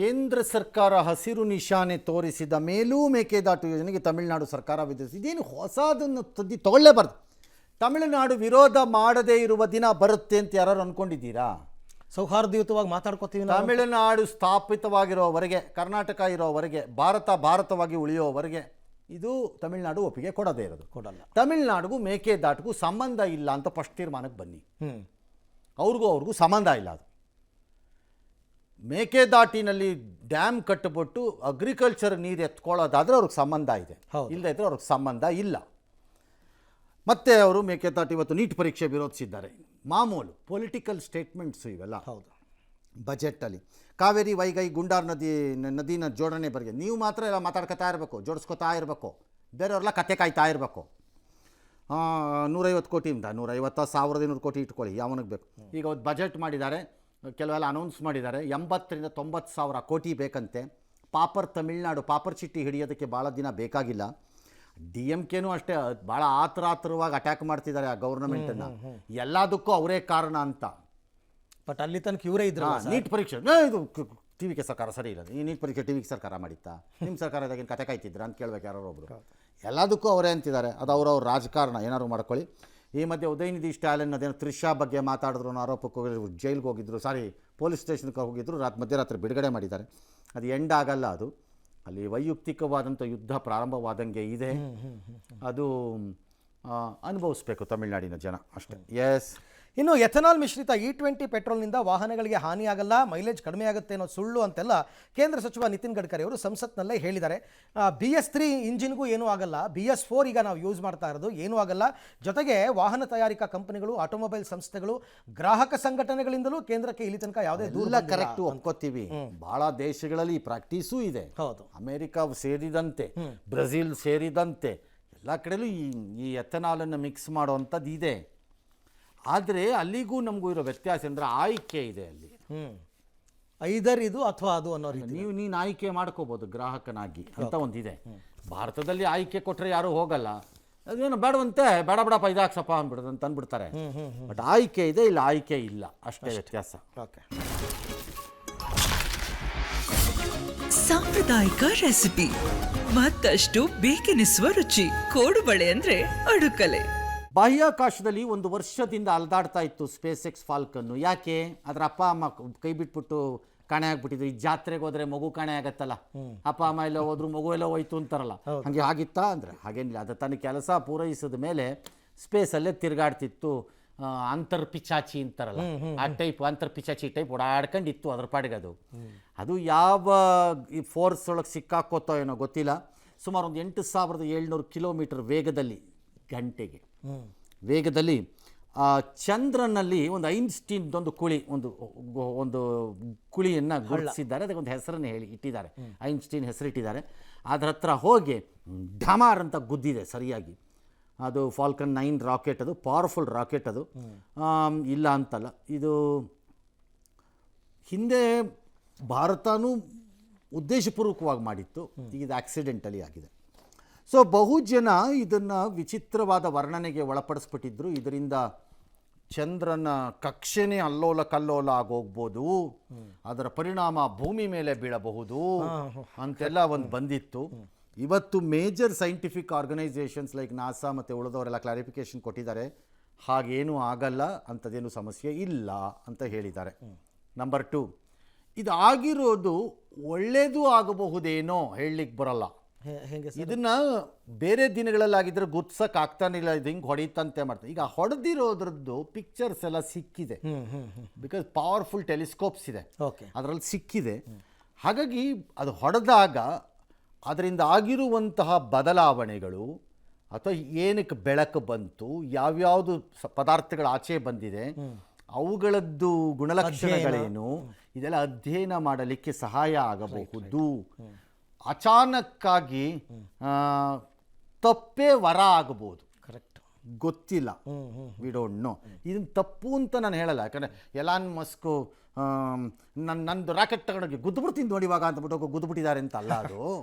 ಕೇಂದ್ರ ಸರ್ಕಾರ ಹಸಿರು ನಿಶಾನೆ ತೋರಿಸಿದ ಮೇಲೂ ಮೇಕೆದಾಟು ಯೋಜನೆಗೆ ತಮಿಳುನಾಡು ಸರ್ಕಾರ ವಿಧಿಸಿದೆ. ಇದೇನು ಹೊಸದನ್ನು ತಗೊಳ್ಳೇಬಾರ್ದು. ತಮಿಳುನಾಡು ವಿರೋಧ ಮಾಡದೇ ಇರುವ ದಿನ ಬರುತ್ತೆ ಅಂತ ಯಾರು ಅಂದ್ಕೊಂಡಿದ್ದೀರಾ? ಸೌಹಾರ್ದಯುತವಾಗಿ ಮಾತಾಡ್ಕೋತೀವಿ. ತಮಿಳುನಾಡು ಸ್ಥಾಪಿತವಾಗಿರೋವರೆಗೆ, ಕರ್ನಾಟಕ ಇರೋವರೆಗೆ, ಭಾರತವಾಗಿ ಉಳಿಯೋವರೆಗೆ ಇದು ತಮಿಳುನಾಡು ಒಪ್ಪಿಗೆ ಕೊಡಲ್ಲ. ತಮಿಳುನಾಡಿಗೂ ಮೇಕೆದಾಟಿಗೂ ಸಂಬಂಧ ಇಲ್ಲ ಅಂತ ಫಸ್ಟ್ ತೀರ್ಮಾನಕ್ಕೆ ಬನ್ನಿ. ಅವ್ರಿಗೂ ಸಂಬಂಧ ಇಲ್ಲ. ಅದು ಮೇಕೆದಾಟಿನಲ್ಲಿ ಡ್ಯಾಮ್ ಕಟ್ಟಿಬಿಟ್ಟು ಅಗ್ರಿಕಲ್ಚರ್ ನೀರು ಎತ್ಕೊಳ್ಳೋದಾದರೆ ಅವ್ರಿಗೆ ಸಂಬಂಧ ಇದೆ, ಇಲ್ಲದೇ ಇದ್ರೆ ಅವ್ರಿಗೆ ಸಂಬಂಧ ಇಲ್ಲ. ಮತ್ತು ಅವರು ಮೇಕೆದಾಟು ಇವತ್ತು ನೀಟ್ ಪರೀಕ್ಷೆ ವಿರೋಧಿಸಿದ್ದಾರೆ. ಮಾಮೂಲು ಪೊಲಿಟಿಕಲ್ ಸ್ಟೇಟ್ಮೆಂಟ್ಸು ಇವೆಲ್ಲ. ಹೌದು. ಬಜೆಟಲ್ಲಿ ಕಾವೇರಿ ವೈಗೈ ಗುಂಡಾರ್ ನದಿನ ಜೋಡಣೆ ಬಗ್ಗೆ ನೀವು ಮಾತ್ರ ಎಲ್ಲ ಮಾತಾಡ್ಕೊತಾ ಇರಬೇಕು, ಜೋಡಿಸ್ಕೊತಾ ಇರಬೇಕು, ಬೇರೆಯವ್ರೆಲ್ಲ ಕತೆ ಕಾಯ್ತಾ ಇರಬೇಕು. 150 ಕೋಟಿಯಿಂದ 150,000 ಕೋಟಿ ಇಟ್ಕೊಳ್ಳಿ, ಯಾವನಿಗೆ ಬೇಕು. ಈಗ ಒಂದು ಬಜೆಟ್ ಮಾಡಿದ್ದಾರೆ, ಕೆಲವೆಲ್ಲ ಅನೌನ್ಸ್ ಮಾಡಿದ್ದಾರೆ. 80,000 to 90,000 ಕೋಟಿ ಬೇಕಂತೆ. ತಮಿಳ್ನಾಡು ಪಾಪರ್ ಚಿಟ್ಟಿ ಹಿಡಿಯೋದಕ್ಕೆ ಭಾಳ ದಿನ ಬೇಕಾಗಿಲ್ಲ. DMKನೂ ಅಷ್ಟೇ ಭಾಳ ಆತರವಾಗಿ ಅಟ್ಯಾಕ್ ಮಾಡ್ತಿದ್ದಾರೆ ಆ ಗೌರ್ನಮೆಂಟನ್ನು. ಎಲ್ಲದಕ್ಕೂ ಅವರೇ ಕಾರಣ ಅಂತ. ಬಟ್ ಅಲ್ಲಿ ತನಕ ಇವರೇ ಇದ್ರು. ನೀಟ್ ಪರೀಕ್ಷೆ ಇದು TVK ಸರ್ಕಾರ ಸರಿ ಇಲ್ಲ. ಈ ನೀಟ್ ಪರೀಕ್ಷೆ TVK ಸರ್ಕಾರ ಮಾಡಿತ್ತಾ? ನಿಮ್ಮ ಸರ್ಕಾರದಾಗೇನು ಕತೆ ಕಾಯ್ತಿದ್ರ ಅಂತ ಕೇಳ್ಬೇಕು ಯಾರೋ ಒಬ್ಬರು. ಎಲ್ಲದಕ್ಕೂ ಅವರೇ ಅಂತಿದ್ದಾರೆ. ಅದು ಅವ್ರ ರಾಜಕಾರಣ, ಏನಾದ್ರು ಮಾಡ್ಕೊಳ್ಳಿ. ಈ ಮಧ್ಯೆ ಉದಯನಿಧಿ ಸ್ಟಾಲಿನ್ ಅದೇನೋ ತ್ರಿಷಾ ಬಗ್ಗೆ ಮಾತಾಡಿದ್ರು ಆರೋಪಕ್ಕೆ ಜೈಲ್ಗೆ ಹೋಗಿದ್ರು, ಪೊಲೀಸ್ ಸ್ಟೇಷನ್ಗೆ ಹೋಗಿದ್ರು, ಮಧ್ಯರಾತ್ರಿ ಬಿಡುಗಡೆ ಮಾಡಿದ್ದಾರೆ. ಅದು ಎಂಡ್ ಆಗಲ್ಲ. ಅದು ಅಲ್ಲಿ ವೈಯಕ್ತಿಕವಾದಂಥ ಯುದ್ಧ ಪ್ರಾರಂಭವಾದಂಗೆ ಇದೆ. ಅದು ಅನುಭವಿಸ್ಬೇಕು ತಮಿಳುನಾಡಿನ ಜನ ಅಷ್ಟೇ. ಎಸ್. ಇನ್ನು ಎಥನಾಲ್ ಮಿಶ್ರಿತ E20 ಪೆಟ್ರೋಲ್ನಿಂದ ವಾಹನಗಳಿಗೆ ಹಾನಿಯಾಗಲ್ಲ, ಮೈಲೇಜ್ ಕಡಿಮೆ ಆಗುತ್ತೆ ಅನ್ನೋ ಸುಳ್ಳು ಅಂತೆಲ್ಲ ಕೇಂದ್ರ ಸಚಿವ ನಿತಿನ್ ಗಡ್ಕರಿ ಅವರು ಸಂಸತ್ನಲ್ಲೇ ಹೇಳಿದ್ದಾರೆ. BS3 ಇಂಜಿನ್ಗೂ ಏನೂ ಆಗಲ್ಲ, BS4 ಈಗ ನಾವು ಯೂಸ್ ಮಾಡ್ತಾ ಇರೋದು ಏನೂ ಆಗಲ್ಲ. ಜೊತೆಗೆ ವಾಹನ ತಯಾರಿಕಾ ಕಂಪನಿಗಳು, ಆಟೋಮೊಬೈಲ್ ಸಂಸ್ಥೆಗಳು, ಗ್ರಾಹಕ ಸಂಘಟನೆಗಳಿಂದಲೂ ಕೇಂದ್ರಕ್ಕೆ ಇಲ್ಲಿ ತನಕ ಯಾವುದೇ ದೂರ ಕರೆಕ್ಟು ಒಪ್ಕೋತೀವಿ. ಬಹಳ ದೇಶಗಳಲ್ಲಿ ಈ ಪ್ರಾಕ್ಟೀಸು ಇದೆ. ಹೌದು. ಅಮೆರಿಕ ಸೇರಿದಂತೆ, ಬ್ರೆಜಿಲ್ ಸೇರಿದಂತೆ ಎಲ್ಲ ಕಡೆಯಲ್ಲೂ ಈ ಎಥನಾಲನ್ನು ಮಿಕ್ಸ್ ಮಾಡುವಂಥದ್ದು ಇದೆ. ಆದರೆ ಅಲ್ಲಿಗೂ ನಮಗೂ ಇರೋ ವ್ಯತ್ಯಾಸ ಅಂದರೆ ಆಯ್ಕೆ ಇದೆ. ಅಲ್ಲಿ ಐದರ್ ಇದು ಅಥವಾ ಅದು ಅನ್ನೋ ರೀತಿ ನೀನು ಆಯ್ಕೆ ಮಾಡ್ಕೋಬೋದು ಗ್ರಾಹಕನಾಗಿ ಅಂತ ಒಂದಿದೆ. ಭಾರತದಲ್ಲಿ ಆಯ್ಕೆ ಕೊಟ್ಟರೆ ಯಾರೂ ಹೋಗಲ್ಲ. ಅದೇನು ಬೇಡವಂತೆ, ಬೇಡಪ್ಪ ಇದಾಕ್ಸಪ್ಪ ಅಂದ್ಬಿಡೋದು ಅಂತ ಅಂದ್ಬಿಡ್ತಾರೆ. ಬಟ್ ಆಯ್ಕೆ ಇದೆ, ಇಲ್ಲ ಆಯ್ಕೆ ಇಲ್ಲ, ಅಷ್ಟೇ ವ್ಯತ್ಯಾಸ. ಓಕೆ. ಸಾಂಪ್ರದಾಯಿಕ ರೆಸಿಪಿ, ಮತ್ತಷ್ಟು ಬೇಕೆನಿಸುವ ರುಚಿ. ಕೋಡುಬಳೆ ಅಂದ್ರೆ ಅಡುಕಲೆ. ಬಾಹ್ಯಾಕಾಶದಲ್ಲಿ 1 ವರ್ಷದಿಂದ ಅಲ್ದಾಡ್ತಾ ಇತ್ತು ಸ್ಪೇಸ್ ಎಕ್ಸ್ ಫಾಲ್ಕನ್ನು. ಯಾಕೆ? ಅದರ ಅಪ್ಪ ಅಮ್ಮ ಕೈ ಬಿಟ್ಬಿಟ್ಟು ಕಾಣೆ ಆಗ್ಬಿಟ್ಟಿದ್ರು. ಈ ಜಾತ್ರೆಗೆ ಹೋದ್ರೆ ಮಗು ಕಾಣೆ ಆಗತ್ತಲ್ಲ, ಅಪ್ಪ ಅಮ್ಮ ಎಲ್ಲ ಹೋದ್ರು ಮಗು ಎಲ್ಲ ಹೋಯ್ತು ಅಂತಾರಲ್ಲ, ಹಾಗೆ ಆಗಿತ್ತಾ ಅಂದರೆ ಹಾಗೇನಿಲ್ಲ. ಅದು ತನ್ನ ಕೆಲಸ ಪೂರೈಸಿದ ಮೇಲೆ ಸ್ಪೇಸಲ್ಲೇ ತಿರುಗಾಡ್ತಿತ್ತು. ಅಂತರ್ಪಿಚಾಚಿ ಅಂತಾರಲ್ಲ, ಆ ಟೈಪ್ ಅಂತರ್ಪಿಚಾಚಿ ಟೈಪ್ ಓಡಾಡ್ಕೊಂಡಿತ್ತು ಅದ್ರ ಪಾಡಿಗೆ. ಅದು ಯಾವ ಈ ಫೋರ್ಸ್ ಒಳಗೆ ಸಿಕ್ಕಾಕೋತೋ ಏನೋ ಗೊತ್ತಿಲ್ಲ. ಸುಮಾರು ಒಂದು 8,700 ಕಿಲೋಮೀಟರ್ ಗಂಟೆಗೆ ವೇಗದಲ್ಲಿ ಚಂದ್ರನಲ್ಲಿ ಒಂದು ಐನ್ಸ್ಟೀನ್ದೊಂದು ಕುಳಿ, ಒಂದು ಕುಳಿಯನ್ನು ಗುರುತಿಸಿದ್ದಾರೆ. ಅದಕ್ಕೊಂದು ಹೆಸರನ್ನು ಇಟ್ಟಿದ್ದಾರೆ, ಐನ್ಸ್ಟೀನ್ ಹೆಸರಿಟ್ಟಿದ್ದಾರೆ. ಅದರ ಹತ್ರ ಹೋಗಿ ಢಮಾರ್ ಅಂತ ಗುದ್ದಿದೆ ಸರಿಯಾಗಿ. ಅದು ಫಾಲ್ಕನ್ 9 ರಾಕೆಟ್. ಅದು ಪವರ್ಫುಲ್ ರಾಕೆಟ್. ಅದು ಇಲ್ಲ ಅಂತಲ್ಲ. ಇದು ಹಿಂದೆ ಭಾರತನೂ ಉದ್ದೇಶಪೂರ್ವಕವಾಗಿ ಮಾಡಿತ್ತು, ಈಗ ಇದು ಆಕ್ಸಿಡೆಂಟಲಿ ಆಗಿದೆ. ಸೊ ಬಹು ಜನ ಇದನ್ನು ವಿಚಿತ್ರವಾದ ವರ್ಣನೆಗೆ ಒಳಪಡಿಸ್ಬಿಟ್ಟಿದ್ರು. ಇದರಿಂದ ಚಂದ್ರನ ಕಕ್ಷೆನೇ ಅಲ್ಲೋಲ ಕಲ್ಲೋಲ ಆಗೋಗ್ಬೋದು, ಅದರ ಪರಿಣಾಮ ಭೂಮಿ ಮೇಲೆ ಬೀಳಬಹುದು ಅಂತೆಲ್ಲ ಒಂದು ಬಂದಿತ್ತು. ಇವತ್ತು major scientific organisations like NASA ಮತ್ತು ಉಳಿದವರೆಲ್ಲ ಕ್ಲಾರಿಫಿಕೇಶನ್ ಕೊಟ್ಟಿದ್ದಾರೆ. ಹಾಗೇನೂ ಆಗಲ್ಲ, ಅಂಥದ್ದೇನು ಸಮಸ್ಯೆ ಇಲ್ಲ ಅಂತ ಹೇಳಿದ್ದಾರೆ. ನಂಬರ್ 2, ಇದು ಆಗಿರೋದು ಒಳ್ಳೆಯದು ಆಗಬಹುದೇನೋ ಹೇಳಲಿಕ್ಕೆ ಬರಲ್ಲ. ಇದನ್ನ ಬೇರೆ ದಿನಗಳಲ್ಲಾಗಿದ್ರೆ ಗುರ್ತಿಸಕ್ಕೆ ಆಗ್ತಾನಿಲ್ಲ. ಇದು ಹಿಂಗೆ ಹೊಡಿತಂತೆ ಮಾಡ್ತಾರೆ. ಈಗ ಹೊಡೆದಿರೋದ್ರದ್ದು ಪಿಕ್ಚರ್ಸ್ ಎಲ್ಲ ಸಿಕ್ಕಿದೆ, ಬಿಕಾಸ್ ಪವರ್ಫುಲ್ ಟೆಲಿಸ್ಕೋಪ್ಸ್ ಇದೆ, ಅದರಲ್ಲಿ ಸಿಕ್ಕಿದೆ. ಹಾಗಾಗಿ ಅದು ಹೊಡೆದಾಗ ಅದರಿಂದ ಆಗಿರುವಂತಹ ಬದಲಾವಣೆಗಳು ಅಥವಾ ಏನಕ್ಕೆ ಬೆಳಕು ಬಂತು, ಯಾವ್ಯಾವುದು ಪದಾರ್ಥಗಳು ಆಚೆ ಬಂದಿದೆ, ಅವುಗಳದ್ದು ಗುಣಲಕ್ಷಣಗಳೇನು, ಇದೆಲ್ಲ ಅಧ್ಯಯನ ಮಾಡಲಿಕ್ಕೆ ಸಹಾಯ ಆಗಬಹುದು. ಅಚಾನಕ್ಕಾಗಿ ತಪ್ಪೇ ವರ ಆಗಬಹುದು. ಕರೆಕ್ಟ್, ಗೊತ್ತಿಲ್ಲ, ವಿ ಡೋಂಟ್ ನೋ. ಇದನ್ನು ತಪ್ಪು ಅಂತ ನಾನು ಹೇಳಲ್ಲ, ಯಾಕಂದರೆ ಎಲಾನ್ ಮಸ್ಕು ನಂದು ರಾಕೆಟ್ ತಗೊಂಡೋಗಿ ಗುದ್ದುಬಿಡ್ತೀನಿ ನೋಡಿವಾಗ ಅಂತಬಿಟ್ಟು ಗುದ್ದುಬಿಟ್ಟಿದ್ದಾರೆ ಅಂತ ಅಲ್ಲ.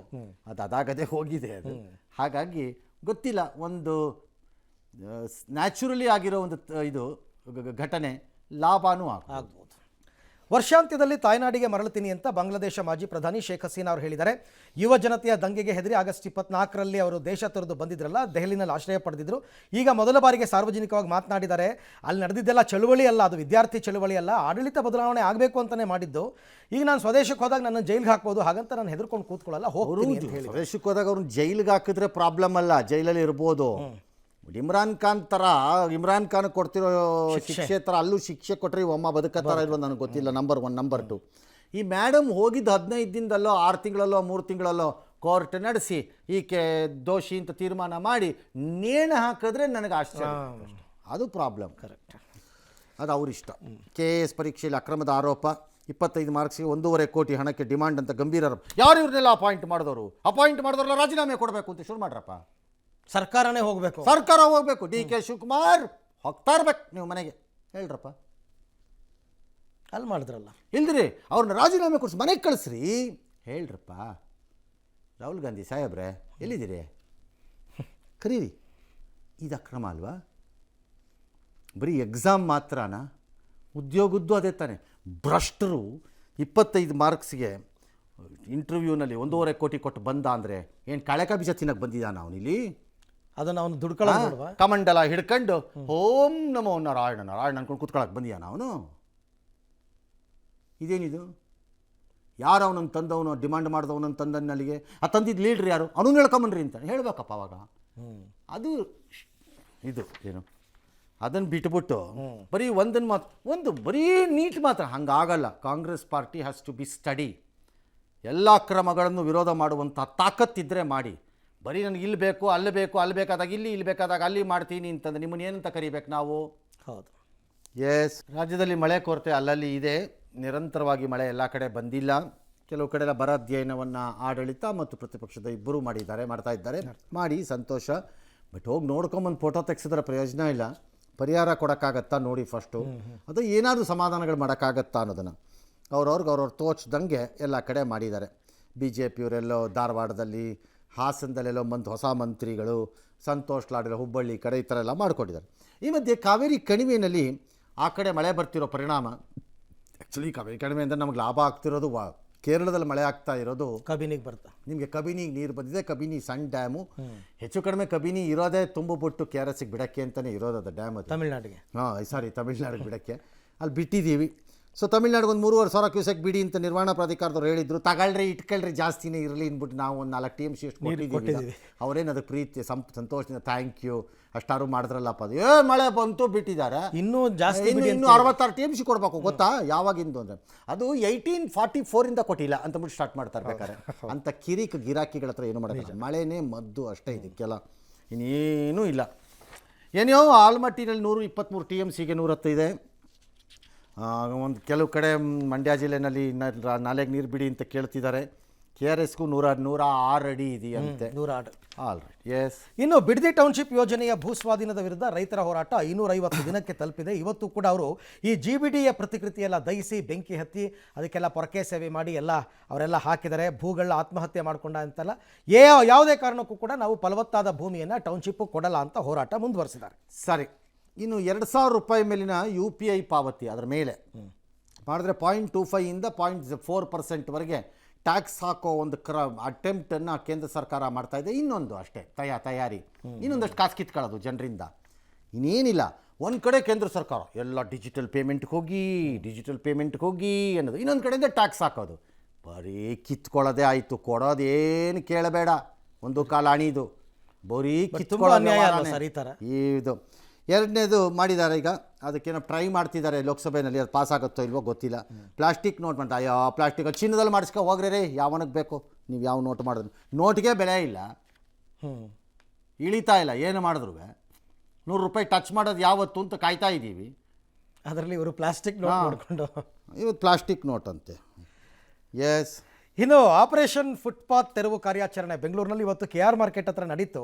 ಅದು ಅದಾಗದೆ ಹೋಗಿದೆ. ಅದು ಹಾಗಾಗಿ ಗೊತ್ತಿಲ್ಲ. ಒಂದು ನ್ಯಾಚುರಲಿ ಆಗಿರೋ ಒಂದು ಇದು ಘಟನೆ ಲಾಭನೂ ಆಗ್ಬೋದು. ವರ್ಷಾಂತ್ಯದಲ್ಲಿ ತಾಯ್ನಾಡಿಗೆ ಮರಳುತ್ತೀನಿ ಅಂತ ಬಾಂಗ್ಲಾದೇಶ ಮಾಜಿ ಪ್ರಧಾನಿ ಶೇಖ್ ಹಸೀನಾ ಅವರು ಹೇಳಿದ್ದಾರೆ. ಯುವ ಜನತೆಯ ದಂಗೆಗೆ ಹೆದರಿ ಆಗಸ್ಟ್ 24ರಲ್ಲಿ ಅವರು ದೇಶ ತೊರೆದು ಬಂದಿದ್ರಲ್ಲ, ದೆಹಲಿನಲ್ಲಿ ಆಶ್ರಯ ಪಡೆದಿದ್ರು. ಈಗ ಮೊದಲ ಬಾರಿಗೆ ಸಾರ್ವಜನಿಕವಾಗಿ ಮಾತನಾಡಿದ್ದಾರೆ. ಅಲ್ಲಿ ನಡೆದಿದ್ದೆಲ್ಲ ಚಳುವಳಿ ಅಲ್ಲ, ಅದು ವಿದ್ಯಾರ್ಥಿ ಚಳುವಳಿ ಅಲ್ಲ, ಆಡಳಿತ ಬದಲಾವಣೆ ಆಗಬೇಕು ಅಂತಲೇ ಮಾಡಿದ್ದು. ಈಗ ನಾನು ಸ್ವದೇಶಕ್ಕೆ ಹೋದಾಗ ನನ್ನ ಜೈಲಿಗೆ ಹಾಕ್ಬೋದು, ಹಾಗಂತ ನಾನು ಹೆದರ್ಕೊಂಡು ಕೂತ್ಕೊಳ್ಳಲ್ಲ, ಹೋಗ್ತೀನಿ ಅಂತ ಹೇಳಿ. ಸ್ವದೇಶಕ್ಕೆ ಹೋದಾಗ ಅವ್ರನ್ನ ಜೈಲಿಗೆ ಹಾಕಿದ್ರೆ ಪ್ರಾಬ್ಲಮ್ ಅಲ್ಲ, ಜೈಲಲ್ಲಿ ಇರ್ಬೋದು. ಇಮ್ರಾನ್ ಖಾನ್ ಥರ ಇಮ್ರಾನ್ ಖಾನ್ ಕೊಡ್ತಿರೋ ಶಿಕ್ಷೆ ಥರ ಅಲ್ಲೂ ಶಿಕ್ಷೆ ಕೊಟ್ಟರೆ ಒಮ್ಮ ಬದುಕತ್ತಾರ ಇಲ್ವೋ ನನಗೆ ಗೊತ್ತಿಲ್ಲ. ನಂಬರ್ 1. ನಂಬರ್ 2, ಈ ಮೇಡಮ್ ಹೋಗಿದ್ದು 15 ದಿನದಲ್ಲೋ 6 ತಿಂಗಳಲ್ಲೋ 3 ತಿಂಗಳಲ್ಲೋ ಕೋರ್ಟ್ ನಡೆಸಿ ಈಕೆ ದೋಷಿ ಅಂತ ತೀರ್ಮಾನ ಮಾಡಿ ನೇಣು ಹಾಕಿದ್ರೆ ನನಗೆ ಆಶ್ಚರ್ಯ. ಅದು ಪ್ರಾಬ್ಲಮ್. ಕರೆಕ್ಟ್. ಅದು ಅವರಿಷ್ಟ. KS ಪರೀಕ್ಷೆಯಲ್ಲಿ ಅಕ್ರಮದ ಆರೋಪ, 25 ಮಾರ್ಕ್ಸ್ಗೆ 1.5 ಕೋಟಿ ಹಣಕ್ಕೆ ಡಿಮಾಂಡ್ ಅಂತ ಗಂಭೀರ ಆರೋಪ. ಯಾರು ಇವ್ರನ್ನೆಲ್ಲ ಅಪಾಯಿಂಟ್ ಮಾಡಿದವ್ರಲ್ಲ ರಾಜೀನಾಮೆ ಕೊಡಬೇಕು ಅಂತ ಶುರು ಮಾಡ್ರಪ್ಪ. ಸರ್ಕಾರನೇ ಹೋಗಬೇಕು, ಸರ್ಕಾರ ಹೋಗ್ಬೇಕು. DK ಶಿವಕುಮಾರ್ ಹೋಗ್ತಾ ಇರ್ಬೇಕು, ನೀವು ಮನೆಗೆ ಹೇಳ್ರಪ್ಪ. ಅಲ್ಲಿ ಮಾಡಿದ್ರಲ್ಲ, ಇಲ್ದಿರಿ ಅವ್ರನ್ನ ರಾಜೀನಾಮೆ ಕೊಡಿಸಿ ಮನೆಗೆ ಕಳಿಸ್ರಿ, ಹೇಳ್ರಪ್ಪ. ರಾಹುಲ್ ಗಾಂಧಿ ಸಾಹೇಬ್ರೆ ಎಲ್ಲಿದ್ದೀರಿ, ಕರೀರಿ. ಇದು ಅಕ್ರಮ ಅಲ್ವಾ? ಬರೀ ಎಕ್ಸಾಮ್ ಮಾತ್ರನಾ? ಉದ್ಯೋಗದ್ದು ಅದೇ ತಾನೆ. ಭ್ರಷ್ಟರು 25 ಮಾರ್ಕ್ಸ್ಗೆ ಇಂಟರ್ವ್ಯೂನಲ್ಲಿ 1.5 ಕೋಟಿ ಕೊಟ್ಟು ಬಂದ ಅಂದರೆ ಏನು ಕಳೆಕ ಬೀಜ ತಿನ್ನಕ್ಕೆ ಬಂದಿದ್ದಾನ ಅವನಿಲ್ಲಿ? ಅದನ್ನು ಅವನು ದುಡ್ಕೊಳ್ಳೋದು ಕಮಂಡಲ ಹಿಡ್ಕೊಂಡು ಓಂ ನಮೋ ನಾರಾಯಣ ನಾರಾಯಣ ಅನ್ಕೊಂಡು ಕೂತ್ಕೊಳ್ಳೋಕೆ ಬಂದಿದ್ದಾನ ಅವನು? ಇದೇನಿದು? ಯಾರು ಅವನನ್ನು ತಂದವನು, ಡಿಮಾಂಡ್ ಮಾಡಿದವನನ್ನು ತಂದನ್ನಲ್ಲಿಗೆ ಆ ತಂದಿದ್ದು ಲೀಡ್ರ್ ಯಾರು, ಅವನು ಹೇಳ್ಕೊಂಬನ್ರಿ ಅಂತ ಹೇಳ್ಬೇಕಪ್ಪ ಅವಾಗ. ಅದು ಇದು ಏನು ಅದನ್ನು ಬಿಟ್ಬಿಟ್ಟು ಬರೀ ಒಂದು ಬರೀ ನೀಟ್ ಮಾತ್ರ ಹಂಗಾಗಲ್ಲ. Congress party has to be study. ಎಲ್ಲ ಕ್ರಮಗಳನ್ನು ವಿರೋಧ ಮಾಡುವಂಥ ತಾಕತ್ತಿದ್ದರೆ ಮಾಡಿ. ಬರೀ ನನಗೆ ಇಲ್ಲಿ ಬೇಕು ಅಲ್ಲಿ ಬೇಕು, ಅಲ್ಲಿ ಬೇಕಾದಾಗ ಇಲ್ಲಿ ಬೇಕಾದಾಗ ಅಲ್ಲಿ ಮಾಡ್ತೀನಿ ಅಂತಂದ್ರೆ ನಿಮ್ಮನ್ನು ಏನಂತ ಕರಿಬೇಕು ನಾವು? ಹೌದು. ಎಸ್, ರಾಜ್ಯದಲ್ಲಿ ಮಳೆ ಕೊರತೆ ಅಲ್ಲಲ್ಲಿ ಇದೆ. ನಿರಂತರವಾಗಿ ಮಳೆ ಎಲ್ಲ ಕಡೆ ಬಂದಿಲ್ಲ. ಕೆಲವು ಕಡೆ ಎಲ್ಲ ಬರ ಅಧ್ಯಯನವನ್ನು ಆಡಳಿತ ಮತ್ತು ಪ್ರತಿಪಕ್ಷದ ಇಬ್ಬರು ಮಾಡ್ತಾ ಇದ್ದಾರೆ. ಮಾಡಿ ಸಂತೋಷ. ಬಟ್ ಹೋಗಿ ನೋಡ್ಕೊಂಬಂದು ಫೋಟೋ ತೆಗೆಸಿದ್ರೆ ಪ್ರಯೋಜನ ಇಲ್ಲ. ಪರಿಹಾರ ಕೊಡೋಕ್ಕಾಗತ್ತಾ ನೋಡಿ ಫಸ್ಟು. ಅದು ಏನಾದರೂ ಸಮಾಧಾನಗಳು ಮಾಡೋಕ್ಕಾಗತ್ತಾ ಅನ್ನೋದನ್ನು ಅವ್ರವ್ರ ತೋಚ್ದಂಗೆ ಎಲ್ಲ ಕಡೆ ಮಾಡಿದ್ದಾರೆ. BJP ಅವರೆಲ್ಲೋ ಧಾರವಾಡದಲ್ಲಿ, ಹಾಸನದಲ್ಲೆಲ್ಲೋ ಹೊಸ ಮಂತ್ರಿಗಳು, ಸಂತೋಷ್ ಲಾಡ್ ಹುಬ್ಬಳ್ಳಿ ಕಡೆ ಈ ಥರ ಎಲ್ಲ ಮಾಡ್ಕೊಂಡಿದ್ದಾರೆ. ಈ ಮಧ್ಯೆ ಕಾವೇರಿ ಕಣಿವೆಯಲ್ಲಿ ಆ ಕಡೆ ಮಳೆ ಬರ್ತಿರೋ ಪರಿಣಾಮ, ಆ್ಯಕ್ಚುಲಿ ಕಾವೇರಿ ಕಣಿವೆಯಿಂದ ನಮಗೆ ಲಾಭ ಆಗ್ತಿರೋದು ಕೇರಳದಲ್ಲಿ ಮಳೆ ಆಗ್ತಾ ಇರೋದು ಕಬಿನಿಗೆ ಬರ್ತಾ. ನಿಮಗೆ ಕಬಿನಿಗೆ ನೀರು ಬಂದಿದೆ. ಕಬಿನಿ ಸಣ್ಣ ಡ್ಯಾಮು. ಹೆಚ್ಚು ಕಡಿಮೆ ಕಬಿನಿ ಇರೋದೇ ತುಂಬಿಬಿಟ್ಟು KRSಗೆ ಬಿಡೋಕ್ಕೆ ಅಂತಲೇ ಇರೋದು ಅದು ಡ್ಯಾಮ್. ಅದು ತಮಿಳ್ನಾಡಿಗೆ, ತಮಿಳ್ನಾಡಿಗೆ ಬಿಡೋಕ್ಕೆ ಅಲ್ಲಿ ಬಿಟ್ಟಿದ್ದೀವಿ. ಸೊ ತಮಿಳ್ನಾಡಿಗೆ ಒಂದು 3,500 ಕ್ಯೂಸೆಕ್ ಬಿಡಿ ಅಂತ ನಿರ್ವಹಣಾ ಪ್ರಾಧಿಕಾರದವ್ರು ಹೇಳಿದ್ರು. ತಗೊಳ್ರಿ, ಇಟ್ಕೊಳ್ರಿ, ಜಾಸ್ತಿನೇ ಇರಲಿ ಅಂದ್ಬಿಟ್ಟು ನಾವು ಒಂದು 4 TMC ಅಷ್ಟು ಕೊಟ್ಟಿದ್ದೀವಿ. ಅವರೇನು ಅದಕ್ಕೆ ಪ್ರೀತಿ ಸಂತೋಷದಿಂದ ಥ್ಯಾಂಕ್ ಯು ಅಷ್ಟಾರು ಮಾಡಿದ್ರಲ್ಲಪ್ಪ. ಅದು ಮಳೆ ಬಂತು ಬಿಟ್ಟಿದ್ದಾರೆ, ಇನ್ನೂ ಜಾಸ್ತಿ, ಇನ್ನೂ 66 TMC ಕೊಡಬೇಕು. ಗೊತ್ತಾ ಯಾವಾಗಿಂದು ಅಂದರೆ ಅದು 1844 ಕೊಟ್ಟಿಲ್ಲ ಅಂತಬಿಟ್ಟು ಸ್ಟಾರ್ಟ್ ಮಾಡ್ತಾರೆ ಬೇಕಾದ್ರೆ. ಅಂಥ ಗಿರಾಕಿಗಳ ಹತ್ರ ಏನು ಮಾಡೋಕ್ಕಿಲ್ಲ. ಮಳೆನೇ ಮದ್ದು ಅಷ್ಟೇ, ಇದಕ್ಕೆಲ್ಲ ಇನ್ನೇನೂ ಇಲ್ಲ. ಏನೋ ಆಲ್ಮಟ್ಟಿನಲ್ಲಿ 123 TMCಗೆ 110 ಇದೆ. ಒಂದು ಕೆಲವು ಕಡೆ ಮಂಡ್ಯ ಜಿಲ್ಲೆನಲ್ಲಿ ನಾಲೆಗೆ ನೀರು ಬಿಡಿ ಅಂತ ಕೇಳ್ತಿದ್ದಾರೆ. KRSಗೂ 106 ಅಡಿ ಇದೆಯಂತೆ. 106. All right. ಎಸ್. ಇನ್ನು ಬಿಡದಿ ಟೌನ್ಶಿಪ್ ಯೋಜನೆಯ ಭೂಸ್ವಾಧೀನದ ವಿರುದ್ಧ ರೈತರ ಹೋರಾಟ 550 ದಿನಕ್ಕೆ ತಲುಪಿದೆ. ಇವತ್ತು ಕೂಡ ಅವರು ಈ GBDಯ ಪ್ರತಿಕೃತಿ ಎಲ್ಲ ದಹಿಸಿ ಬೆಂಕಿ ಹತ್ತಿ ಅದಕ್ಕೆಲ್ಲ ಪೊರಕೆ ಸೇವೆ ಮಾಡಿ ಅವರೆಲ್ಲ ಹಾಕಿದ್ದಾರೆ. ಭೂಗಳ ಆತ್ಮಹತ್ಯೆ ಮಾಡ್ಕೊಂಡ ಅಂತೆಲ್ಲ ಯಾವುದೇ ಕಾರಣಕ್ಕೂ ಕೂಡ ನಾವು ಫಲವತ್ತಾದ ಭೂಮಿಯನ್ನು ಟೌನ್ಶಿಪ್ ಕೊಡಲ್ಲ ಅಂತ ಹೋರಾಟ ಮುಂದುವರಿಸಿದ್ದಾರೆ. ಸರಿ. ಇನ್ನು 2,000 ರೂಪಾಯಿ ಮೇಲಿನ UPI ಪಾವತಿ ಅದರ ಮೇಲೆ ಮಾಡಿದ್ರೆ 0.25 ಇಂದ 0.4% ಟ್ಯಾಕ್ಸ್ ಹಾಕೋ ಒಂದು ಅಟೆಂಪ್ಟನ್ನು ಕೇಂದ್ರ ಸರ್ಕಾರ ಮಾಡ್ತಾ ಇದೆ. ಇನ್ನೊಂದು ಅಷ್ಟೇ ತಯಾರಿ, ಇನ್ನೊಂದಷ್ಟು ಕಾಸು ಕಿತ್ಕೊಳ್ಳೋದು ಜನರಿಂದ, ಇನ್ನೇನಿಲ್ಲ. ಒಂದು ಕಡೆ ಕೇಂದ್ರ ಸರ್ಕಾರ ಎಲ್ಲ ಡಿಜಿಟಲ್ ಪೇಮೆಂಟ್ಗೆ ಹೋಗಿ ಅನ್ನೋದು, ಇನ್ನೊಂದು ಕಡೆಯಿಂದ ಟ್ಯಾಕ್ಸ್ ಹಾಕೋದು. ಬರೀ ಕಿತ್ಕೊಳ್ಳೋದೇ ಆಯಿತು, ಕೊಡೋದೇನು ಕೇಳಬೇಡ. ಒಂದು ಕಾಲ ಅಣಿದು ಬರೀ ಕಿತ್ಕೊಳ್ಳೋ ಇದು. ಎರಡನೇದು ಮಾಡಿದ್ದಾರೆ ಈಗ, ಅದಕ್ಕೇನೋ ಟ್ರೈ ಮಾಡ್ತಿದ್ದಾರೆ ಲೋಕಸಭೆಯಲ್ಲಿ. ಅದು ಪಾಸ್ ಆಗುತ್ತೋ ಇಲ್ವೋ ಗೊತ್ತಿಲ್ಲ. ಪ್ಲಾಸ್ಟಿಕ್ ನೋಟ್ ಮಾಡ್ತಾ, ಪ್ಲಾಸ್ಟಿಕ್ ಚಿನ್ನದಲ್ಲಿ ಮಾಡಿಸ್ಕೊ ಹೋಗ್ರಿ ರೀ, ಯಾವನಿಗೆ ಬೇಕು ನೀವು ಯಾವ ನೋಟ್ ಮಾಡಿದ್ರು. ನೋಟ್ಗೆ ಬೆಲೆ ಇಲ್ಲ, ಇಳಿತಾ ಇಲ್ಲ. ಏನು ಮಾಡಿದ್ರು 100 ರೂಪಾಯಿ ಟಚ್ ಮಾಡೋದು ಯಾವತ್ತು ಅಂತ ಕಾಯ್ತಾ ಇದ್ದೀವಿ. ಅದರಲ್ಲಿ ಇವರು ಪ್ಲಾಸ್ಟಿಕ್ ನೋಟ್ ಮಾಡಿಕೊಂಡು ಇವತ್ತು ಪ್ಲಾಸ್ಟಿಕ್ ನೋಟ್ ಅಂತೆ. ಎಸ್. ಇನ್ನು ಆಪರೇಷನ್ ಫುಟ್ಪಾತ್ ತೆರವು ಕಾರ್ಯಾಚರಣೆ ಬೆಂಗಳೂರಿನಲ್ಲಿ ಇವತ್ತು KR ಮಾರ್ಕೆಟ್ ಹತ್ರ ನಡೀತು.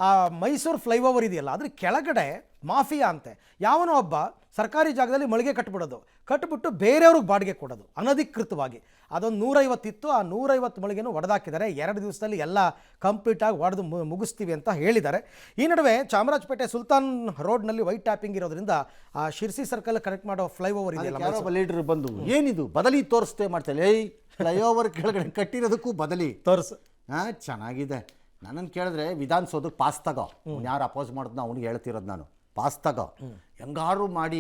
ಆ ಮೈಸೂರು ಫ್ಲೈಓವರ್ ಇದೆಯಲ್ಲ, ಅದ್ರ ಕೆಳಗಡೆ ಮಾಫಿಯಾ ಅಂತೆ. ಯಾವನೋ ಒಬ್ಬ ಸರ್ಕಾರಿ ಜಾಗದಲ್ಲಿ ಮಳಿಗೆ ಕಟ್ಬಿಟ್ಟು ಬೇರೆಯವ್ರಿಗೆ ಬಾಡಿಗೆ ಕೊಡೋದು ಅನಧಿಕೃತವಾಗಿ. ಅದೊಂದು 150 ಇತ್ತು, ಆ 150 ಮಳಿಗೆನೂ ಒಡೆದಾಕಿದ್ದಾರೆ. 2 ದಿವಸದಲ್ಲಿ ಎಲ್ಲ ಕಂಪ್ಲೀಟಾಗಿ ಒಡೆದು ಮುಗಿಸ್ತೀವಿ ಅಂತ ಹೇಳಿದ್ದಾರೆ. ಈ ನಡುವೆ ಚಾಮರಾಜಪೇಟೆ ಸುಲ್ತಾನ್ ರೋಡ್ನಲ್ಲಿ ವೈಟ್ ಟ್ಯಾಪಿಂಗ್ ಇರೋದ್ರಿಂದ ಆ ಶಿರ್ಸಿ ಸರ್ಕಲ್ ಕನೆಕ್ಟ್ ಮಾಡೋ ಫ್ಲೈಓವರ್ ಇದೆಯಲ್ಲ, ಯಾರೋ ಲೀಡರ್ ಬಂದು ಏನಿದು ಬದಲಿ ತೋರಿಸ್ತೇ ಮಾಡ್ತಾರೆ. ಏಯ್ ಫ್ಲೈಓವರ್ ಕೆಳಗಡೆ ಕಟ್ಟಿರೋದಕ್ಕೂ ಬದಲಿ ತೋರಿಸು. ಹಾಂ, ಚೆನ್ನಾಗಿದೆ. ನನ್ನನ್ನು ಕೇಳಿದ್ರೆ ವಿಧಾನಸೌಧಕ್ಕೆ ಪಾಸ್ ತಗೋ, ಅವ್ನು ಯಾರು ಅಪೋಸ್ ಮಾಡಿದ್ನ ಅವ್ನಿಗೆ ಹೇಳ್ತಿರೋದು ನಾನು. ಪಾಸ್ ತಗೋ, ಹೆಂಗಾರು ಮಾಡಿ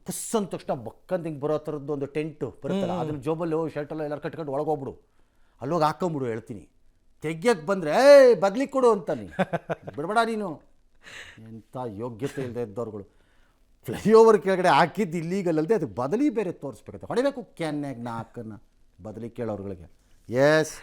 ಪುಸ್ ಅಂದ ತಕ್ಷಣ ಬಕ್ಕಂತ ಹಿಂಗೆ ಬರೋ ಥರದ್ದು ಒಂದು ಟೆಂಟು ಬರುತ್ತಲ್ಲ, ಅದ್ರ ಜೋಬಲ್ಲೋ ಶರ್ಟಲ್ಲೋ ಎಲ್ಲರೂ ಕಟ್ಕೊಂಡು ಒಳಗೋಗ್ಬಿಡು, ಅಲ್ಲೋಗಿ ಹಾಕೊಂಬಿಡು. ಹೇಳ್ತೀನಿ, ತೆಗ್ಯಕ್ಕೆ ಬಂದರೆ ಏಯ್ ಬದಲಿ ಕೊಡು ಅಂತ ನೀನು ಬಿಡಬೇಡ. ನೀನು ಎಂಥ ಯೋಗ್ಯತೆ ಇಲ್ಲದೆ ಇದ್ದವ್ರುಗಳು. ಫ್ಲೈಓವರ್ ಕೆಳಗಡೆ ಹಾಕಿದ್ದು ಇಲ್ಲೀಗಲ್ ಅಲ್ಲದೆ ಅದಕ್ಕೆ ಬದಲಿ ಬೇರೆ ತೋರಿಸ್ಬೇಕಂತೆ, ಹೊಡಿಬೇಕು ಕ್ಯಾನ್ಯಾಗ 4 ಬದಲಿ ಕೇಳೋರುಗಳಿಗೆ. ಎಸ್